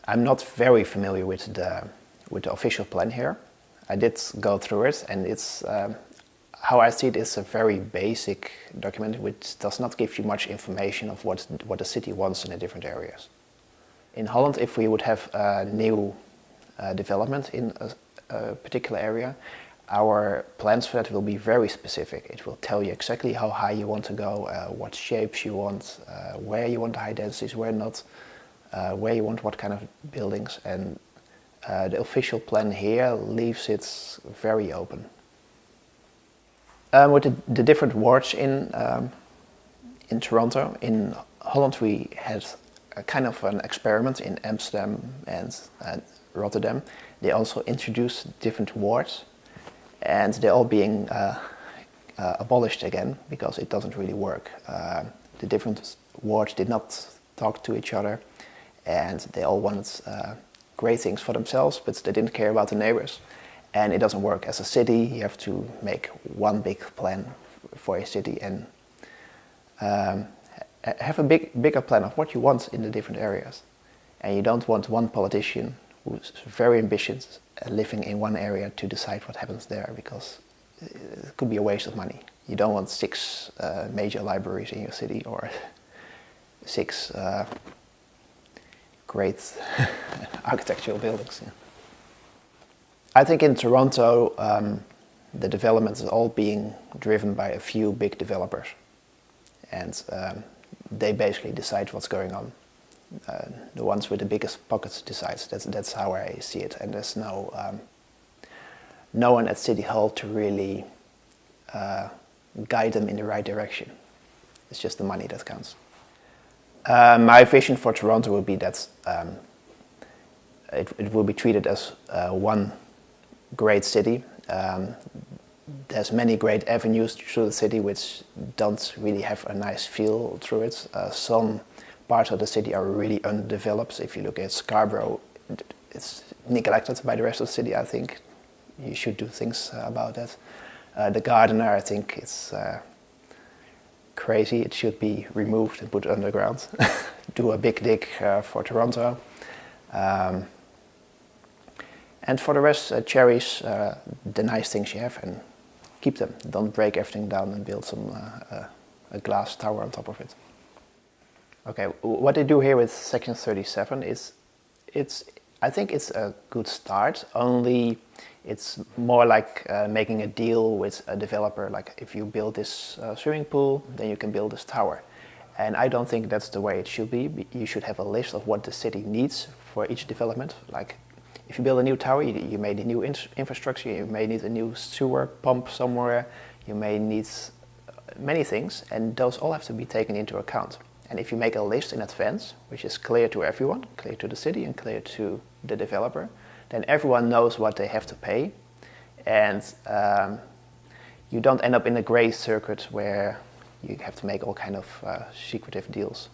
I'm not very familiar with the official plan here. I did go through it, and it's how I see it is a very basic document which does not give you much information of what the city wants in the different areas. In Holland, if we would have a new development in a particular area, our plans for that will be very specific. It will tell you exactly how high you want to go, what shapes you want, where you want the high densities, where not, where you want what kind of buildings, and the official plan here leaves it very open. With the different wards in Toronto, in Holland we had a kind of an experiment in Amsterdam and Rotterdam. They also introduced different wards, and they're all being abolished again because it doesn't really work. The different wards did not talk to each other, and they all wanted great things for themselves, but they didn't care about the neighbors. And it doesn't work. As a city, you have to make one big plan for a city and have a bigger plan of what you want in the different areas. And you don't want one politician who's very ambitious living in one area to decide what happens there, because it could be a waste of money. You don't want 6 major libraries in your city, or 6 great architectural buildings. Yeah. I think in Toronto, the development is all being driven by a few big developers, and they basically decide what's going on. The ones with the biggest pockets decide. That's how I see it, and there's no one at City Hall to really guide them in the right direction. It's just the money that counts. My vision for Toronto would be that it will be treated as one great city. There's many great avenues through the city which don't really have a nice feel through it. Some parts of the city are really undeveloped. If you look at Scarborough, it's neglected by the rest of the city. I think you should do things about that. The Gardener, I think it's crazy. It should be removed and put underground. Do a big dig for Toronto. And for the rest, cherish the nice things you have and keep them. Don't break everything down and build a glass tower on top of it. Okay, what they do here with Section 37 is, I think it's a good start, only it's more like making a deal with a developer, like if you build this swimming pool, then you can build this tower. And I don't think that's the way it should be. You should have a list of what the city needs for each development. Like if you build a new tower, you may need new infrastructure, you may need a new sewer pump somewhere, you may need many things, and those all have to be taken into account. And if you make a list in advance, which is clear to everyone, clear to the city and clear to the developer, then everyone knows what they have to pay, and you don't end up in a gray circuit where you have to make all kind of secretive deals.